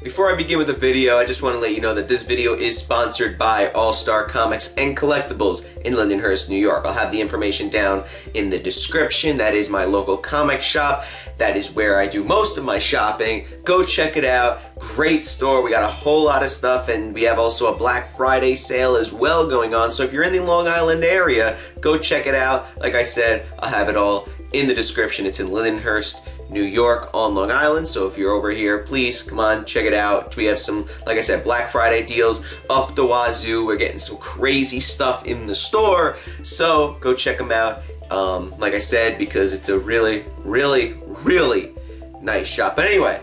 Before I begin with the video, I just want to let you know that this video is sponsored by All-Star Comics and Collectibles in Lindenhurst, New York. I'll have the information down in the description. That is my local comic shop. That is where I do most of my shopping. Go check it out. Great store. We got a whole lot of stuff, and we have also a Black Friday sale as well going on. So if you're in the Long Island area, go check it out. Like I said, I'll have it all in the description. It's in Lindenhurst, New York on Long Island. So if you're over here, please come on, check it out. We have some, like I said, Black Friday deals up the wazoo. We're getting some crazy stuff in the store. So go check them out. Like I said, because it's a really, really, really nice shop. But anyway,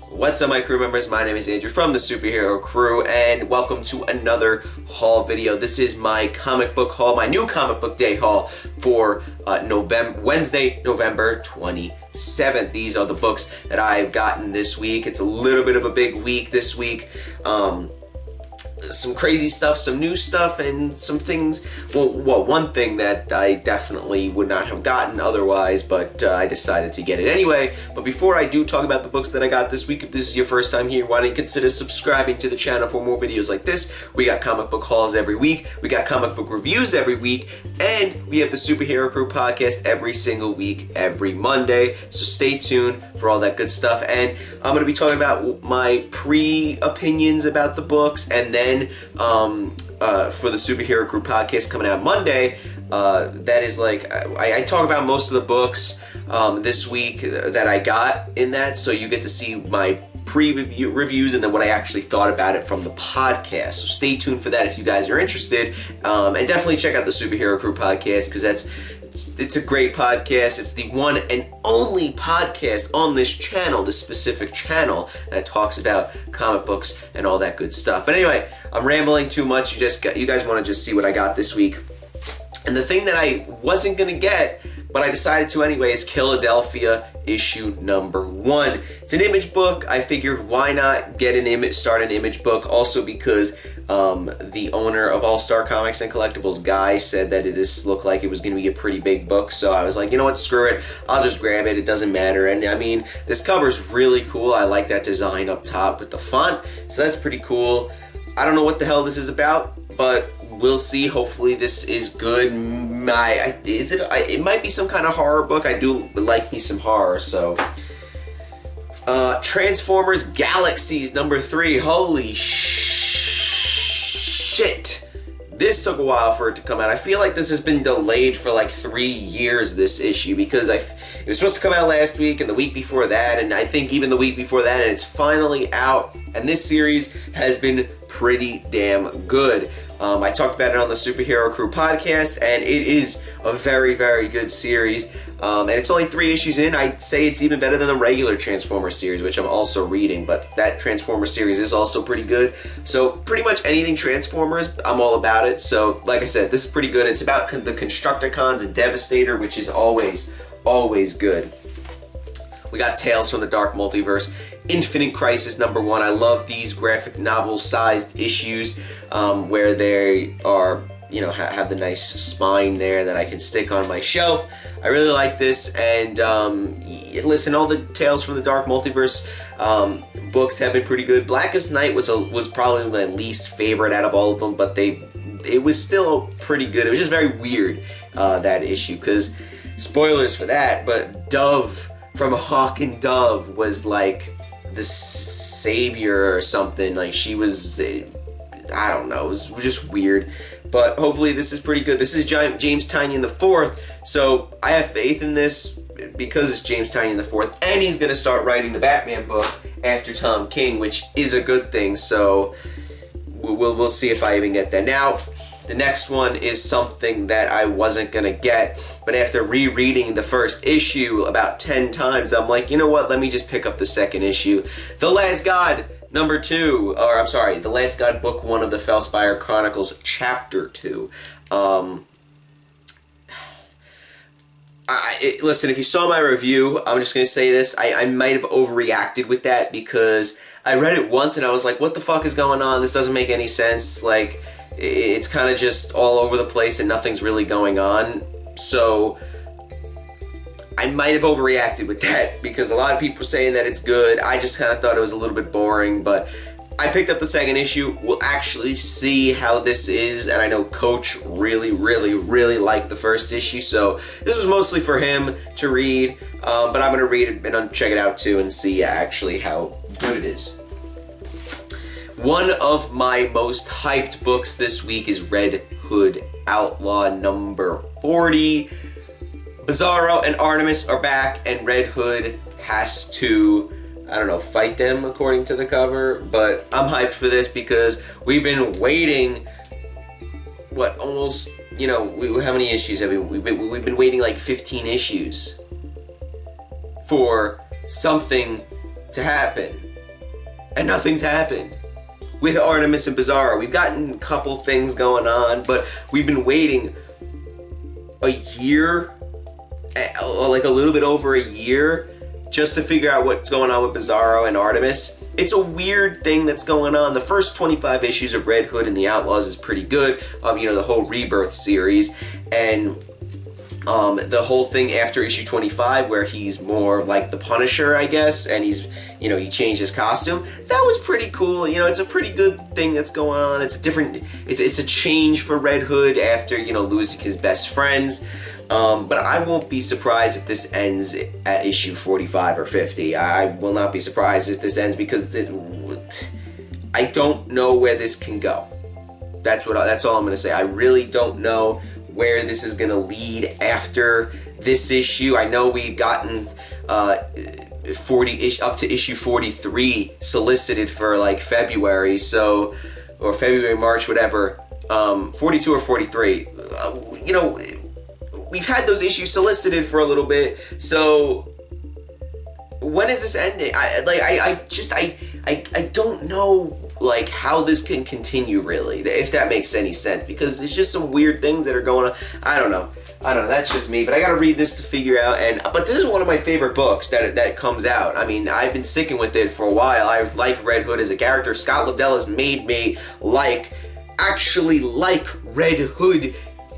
what's up, my crew members? My name is Andrew from the Superhero Crew, and welcome to another haul video. This is my comic book haul, my new comic book day haul for Wednesday, November 27th. These are the books that I've gotten this week. It's a little bit of a big week this week. Some crazy stuff, some new stuff, and some things. Well, one thing that I definitely would not have gotten otherwise, but I decided to get it anyway. But before I do talk about the books that I got this week, if this is your first time here, why don't you consider subscribing to the channel for more videos like this? We got comic book hauls every week, we got comic book reviews every week, and we have the Superhero Crew podcast every single week, every Monday. So stay tuned for all that good stuff. And I'm going to be talking about my pre-opinions about the books, and then for the Superhero Crew podcast coming out Monday, that is like, I talk about most of the books this week that I got in that, so you get to see my reviews and then what I actually thought about it from the podcast. So stay tuned for that if you guys are interested, and definitely check out the Superhero Crew podcast, because it's a great podcast. It's the one and only podcast on this channel, this specific channel, that talks about comic books and all that good stuff. But anyway, I'm rambling too much. You guys want to just see what I got this week. And the thing that I wasn't going to get, but I decided to anyway, is Philadelphia issue number 1. It's an image book. I figured why not start an image book. Also because the owner of All-Star Comics and Collectibles, Guy, said that this looked like it was going to be a pretty big book. So I was like, you know what, screw it. I'll just grab it. It doesn't matter. And I mean, this cover's really cool. I like that design up top with the font. So that's pretty cool. I don't know what the hell this is about, but we'll see. Hopefully this is good. It might be some kind of horror book. I do like me some horror, so. Transformers Galaxies number 3. Holy shit. This took a while for it to come out. I feel like this has been delayed for like 3 years, this issue, because it was supposed to come out last week and the week before that, and I think even the week before that, and it's finally out. And this series has been pretty damn good. I talked about it on the Superhero Crew podcast, and it is a very, very good series. And it's only 3 issues in. I'd say it's even better than the regular Transformers series, which I'm also reading, but that Transformers series is also pretty good. So pretty much anything Transformers, I'm all about it. So like I said, this is pretty good. It's about the Constructicons and Devastator, which is always good. We got Tales from the Dark Multiverse, Infinite Crisis number 1. I love these graphic novel-sized issues where they are, you know, have the nice spine there that I can stick on my shelf. I really like this, and listen, all the Tales from the Dark Multiverse books have been pretty good. Blackest Night was probably my least favorite out of all of them, but it was still pretty good. It was just very weird, that issue, because spoilers for that, but Dove from Hawk and Dove was like the savior or something. Like, she was, I don't know, it was just weird. But hopefully this is pretty good. This is James Tynion IV, so I have faith in this because it's James Tynion IV, and he's going to start writing the Batman book after Tom King, which is a good thing. So we'll see if I even get that. Now, the next one is something that I wasn't gonna get, but after rereading the first issue about 10 times, I'm like, you know what, let me just pick up the second issue. The Last God number 2, or I'm sorry, The Last God book 1 of the Fellspire Chronicles chapter 2. Listen, if you saw my review, I'm just gonna say this, I might have overreacted with that, because I read it once and I was like, what the fuck is going on? This doesn't make any sense. Like, it's kind of just all over the place and nothing's really going on. So I might have overreacted with that because a lot of people are saying that it's good. I just kind of thought it was a little bit boring, but I picked up the second issue. We'll actually see how this is, and I know Coach really liked the first issue, so this was mostly for him to read, but I'm going to read it and check it out too and see actually how good it is. One of my most hyped books this week is Red Hood Outlaw number 40. Bizarro and Artemis are back, and Red Hood has to, I don't know, fight them according to the cover, but I'm hyped for this because we've been waiting, almost, how many issues have we've been waiting like 15 issues for something to happen, and nothing's happened. With Artemis and Bizarro, we've gotten a couple things going on, but we've been waiting a year, like a little bit over a year, just to figure out what's going on with Bizarro and Artemis. It's a weird thing that's going on. The first 25 issues of Red Hood and the Outlaws is pretty good, the whole Rebirth series, and the whole thing after issue 25 where he's more like the Punisher, I guess, and he's, he changed his costume. That was pretty cool. It's a pretty good thing that's going on. It's a change for Red Hood after, losing his best friends. But I won't be surprised if this ends at issue 45 or 50. I will not be surprised if this ends because I don't know where this can go. That's all I'm going to say. I really don't know where this is going to lead after this issue. I know we've gotten 40 up to issue 43 solicited for like February, or February, March, whatever. 42 or 43. We've had those issues solicited for a little bit, so when is this ending? I don't know like how this can continue really, if that makes any sense, because it's just some weird things that are going on. I don't know, that's just me, but I gotta read this to figure out, but this is one of my favorite books that comes out. I mean, I've been sticking with it for a while. I like Red Hood as a character. Scott Lobdell has made me actually like Red Hood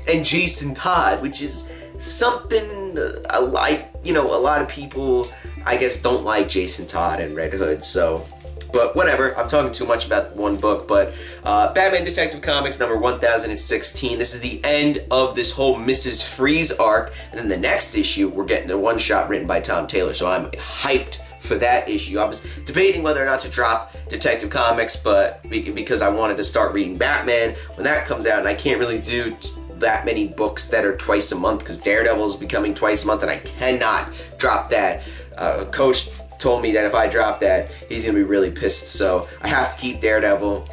and Jason Todd, which is something I like. A lot of people, I guess, don't like Jason Todd and Red Hood, but whatever, I'm talking too much about one book. But Batman Detective Comics number 1016. This is the end of this whole Mrs. Freeze arc, and then the next issue we're getting a one-shot written by Tom Taylor, so I'm hyped for that issue. I was debating whether or not to drop Detective Comics, but because I wanted to start reading Batman when that comes out, and I can't really do that many books that are twice a month because Daredevil is becoming twice a month, and I cannot drop that. Coach told me that if I drop that, he's gonna be really pissed, so I have to keep Daredevil.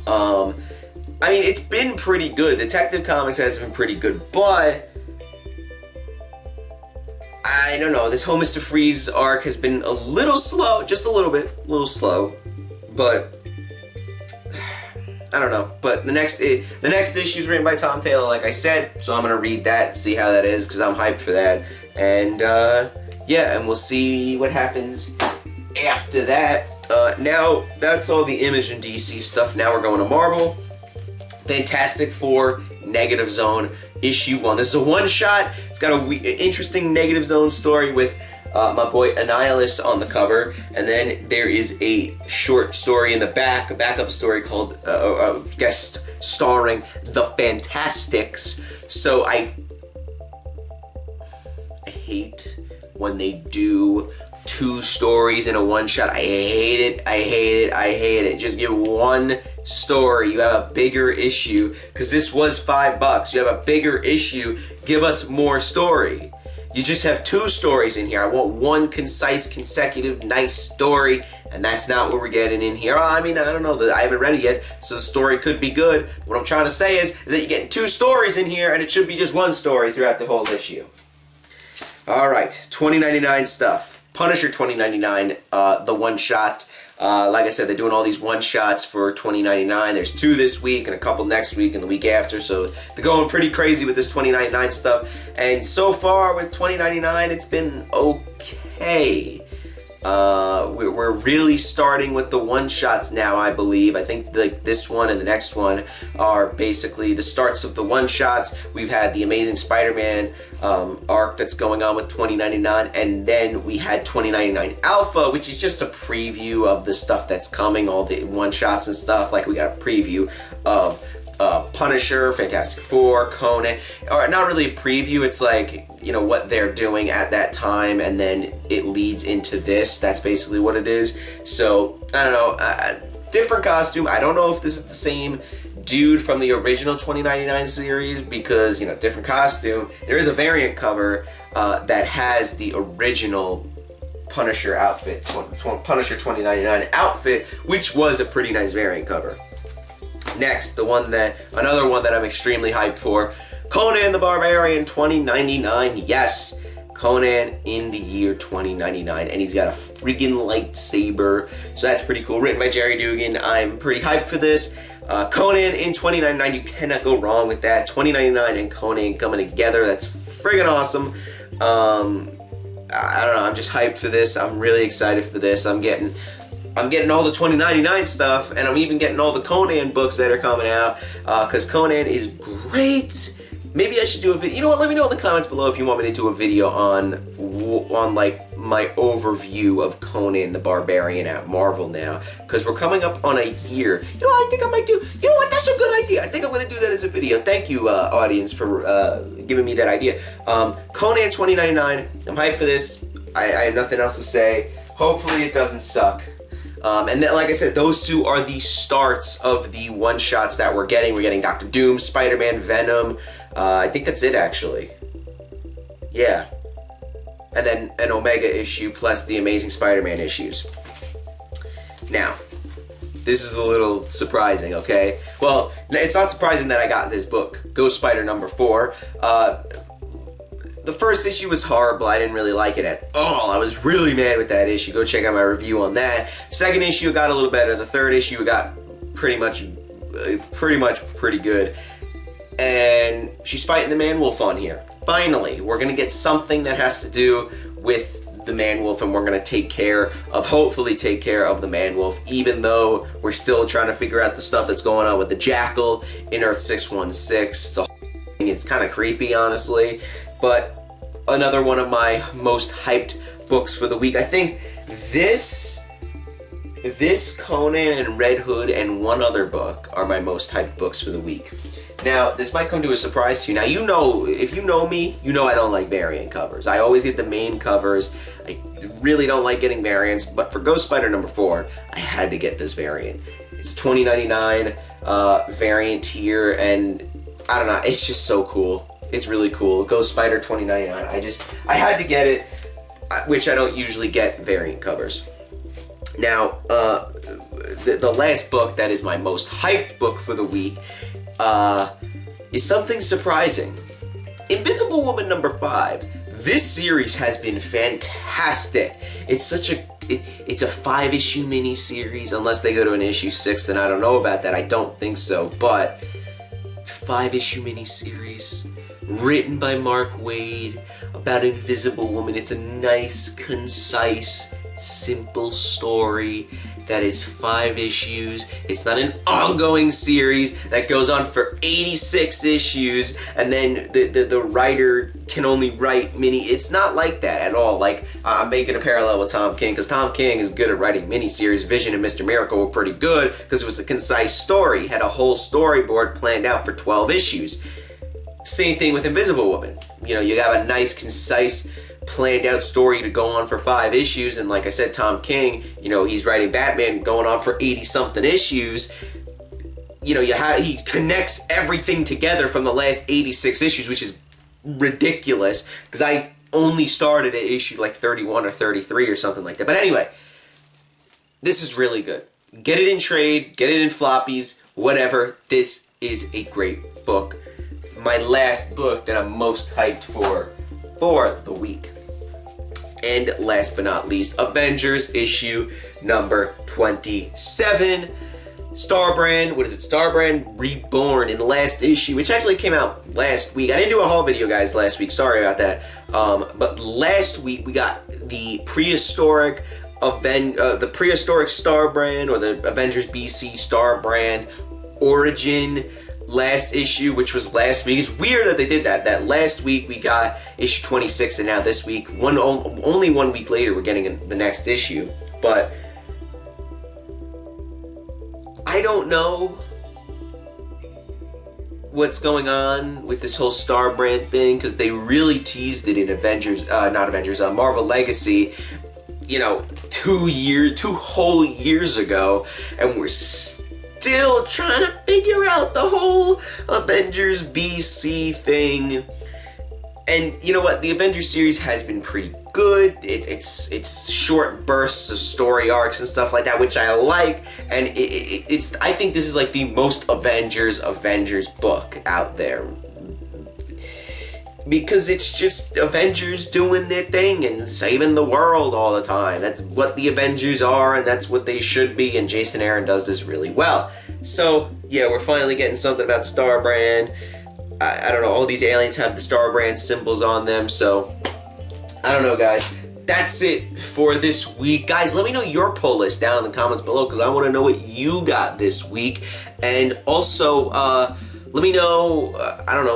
I mean, it's been pretty good. Detective Comics has been pretty good, but I don't know, this whole Mr. Freeze arc has been a little slow, just a little slow, but I don't know. But the next issue is written by Tom Taylor, like I said, so I'm gonna read that and see how that is because I'm hyped for that. And yeah, and we'll see what happens after that. Now that's all the Image and DC stuff. Now we're going to Marvel. Fantastic Four Negative Zone issue 1. This is a one-shot. It's got an interesting Negative Zone story with my boy Annihilus on the cover, and then there is a short story in the back, a backup story called guest starring the Fantastics. So I hate when they do 2 stories in a one shot. I hate it. Just give one story. You have a bigger issue, because this was $5. You have a bigger issue. Give us more story. You just have 2 stories in here. I want one concise, consecutive, nice story, and that's not what we're getting in here. I mean, I don't know. I haven't read it yet, so the story could be good. What I'm trying to say is that you're getting 2 stories in here, and it should be just one story throughout the whole issue. All right, 2099 stuff. Punisher 2099, the one shot. Like I said, they're doing all these one shots for 2099. There's 2 this week and a couple next week and the week after. So they're going pretty crazy with this 2099 stuff. And so far with 2099, it's been okay. We're really starting with the one-shots now, I believe. I think like this one and the next one are basically the starts of the one-shots. We've had the Amazing Spider-Man arc that's going on with 2099, and then we had 2099 Alpha, which is just a preview of the stuff that's coming, all the one-shots and stuff. Like, we got a preview of Punisher, Fantastic Four, Conan, or not really a preview, it's like, you know, what they're doing at that time, and then it leads into this. That's basically what it is. So, I don't know, different costume. I don't know if this is the same dude from the original 2099 series, because, you know, different costume. There is a variant cover that has the original Punisher outfit, Punisher 2099 outfit, which was a pretty nice variant cover. Next, another one that I'm extremely hyped for, Conan the Barbarian 2099. Yes, Conan in the year 2099, and he's got a friggin' lightsaber, so that's pretty cool. Written by Jerry Dugan. I'm pretty hyped for this. Conan in 2099, you cannot go wrong with that. 2099 and Conan coming together, that's friggin' awesome. I don't know, I'm just hyped for this. I'm really excited for this. I'm getting all the 2099 stuff, and I'm even getting all the Conan books that are coming out, because Conan is great. Maybe I should do a video. You know what? Let me know in the comments below if you want me to do a video on like my overview of Conan the Barbarian at Marvel now, because we're coming up on a year. You know, I think I might do. You know what? That's a good idea. I think I'm going to do that as a video. Thank you, audience, for giving me that idea. Conan 2099. I'm hyped for this. I have nothing else to say. Hopefully, it doesn't suck. And then, like I said, those two are the starts of the one-shots that we're getting. We're getting Doctor Doom, Spider-Man, Venom. I think that's it, actually. Yeah. And then an Omega issue plus the Amazing Spider-Man issues. Now, this is a little surprising, okay? Well, it's not surprising that I got this book, Ghost Spider #4. The first issue was horrible. I didn't really like it at all. I was really mad with that issue. Go check out my review on that. Second issue got a little better. The third issue got pretty much pretty good. And she's fighting the Man-Wolf on here. Finally, we're gonna get something that has to do with the Man-Wolf, and we're gonna hopefully take care of the Man-Wolf, even though we're still trying to figure out the stuff that's going on with the Jackal in Earth 616. It's kind of creepy, honestly. But another one of my most hyped books for the week. I think this Conan and Red Hood and one other book are my most hyped books for the week. Now, this might come to a surprise to you. Now, you know, if you know me, you know I don't like variant covers. I always get the main covers. I really don't like getting variants, but for Ghost Spider #4, I had to get this variant. It's 2099 variant here, and I don't know, it's just so cool. It's really cool. Ghost Spider 2099. I had to get it, which I don't usually get variant covers. Now, the last book that is my most hyped book for the week is something surprising. Invisible Woman #5. This series has been fantastic. It's a 5-issue mini-series, unless they go to an issue 6, then I don't know about that. I don't think so, but it's a 5-issue mini-series. Written by Mark Waid, about Invisible Woman. It's a nice, concise, simple story that is 5 issues. It's not an ongoing series that goes on for 86 issues, and then the writer can only write mini. It's not like that at all. Like, I'm making a parallel with Tom King, because Tom King is good at writing miniseries. Vision and Mr. Miracle were pretty good because it was a concise story. Had a whole storyboard planned out for 12 issues. Same thing with Invisible Woman. You know, you have a nice, concise, planned out story to go on for 5 issues, and like I said, Tom King, you know, he's writing Batman going on for 80-something issues. You know, he connects everything together from the last 86 issues, which is ridiculous, because I only started at issue like 31 or 33 or something like that. But anyway, this is really good. Get it in trade, get it in floppies, whatever. This is a great book. My last book that I'm most hyped for the week. And last but not least, Avengers issue number 27. Starbrand, what is it? Starbrand Reborn in the last issue, which actually came out last week. I didn't do a haul video, guys, last week. Sorry about that. But last week we got the prehistoric the prehistoric Star brand, or the Avengers BC Star brand origin last issue, which was last week. It's weird that they did that. That last week we got issue 26, and now this week, only 1 week later, we're getting the next issue. But I don't know what's going on with this whole Star brand thing, because they really teased it in Marvel Legacy, you know, 2 whole years ago, and we're still trying to figure out the whole Avengers BC thing. And you know what? The Avengers series has been pretty good. It's short bursts of story arcs and stuff like that, which I like. And I think this is like the most Avengers book out there, because it's just Avengers doing their thing and saving the world all the time. That's what the Avengers are, and that's what they should be, and Jason Aaron does this really well. So yeah, we're finally getting something about Star brand. I don't know, all these aliens have the Star brand symbols on them, so I don't know, guys. That's it for this week. Guys, let me know your pull list down in the comments below, because I want to know what you got this week. And also, let me know,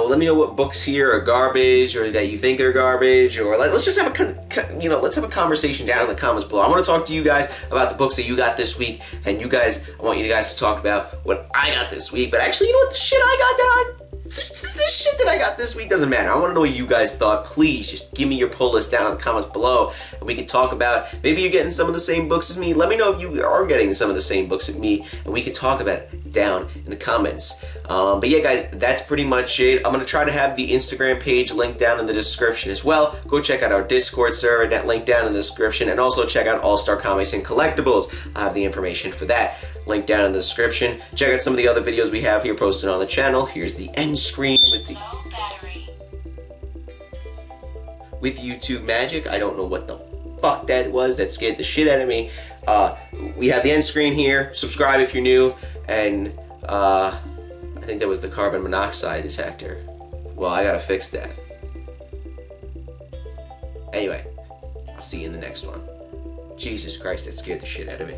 let me know what books here are garbage, or that you think are garbage, or let's just have let's have a conversation down in the comments below. I want to talk to you guys about the books that you got this week, and I want you guys to talk about what I got this week. But actually, you know what, this shit that I got this week doesn't matter. I want to know what you guys thought. Please just give me your pull list down in the comments below, and we can talk about, maybe you're getting some of the same books as me. Let me know if you are getting some of the same books as me, and we can talk about it down in the comments. But yeah, guys, that's pretty much it. I'm going to try to have the Instagram page linked down in the description as well. Go check out our Discord server, that link down in the description, and also check out All Star Comics and Collectibles. I have the information for that link down in the description. Check out some of the other videos we have here posted on the channel. Here's the end screen with YouTube magic. I don't know what the fuck that was. That scared the shit out of me. We have the end screen here. Subscribe if you're new. And I think that was the carbon monoxide detector. Well, I gotta fix that. Anyway, I'll see you in the next one. Jesus Christ, that scared the shit out of me.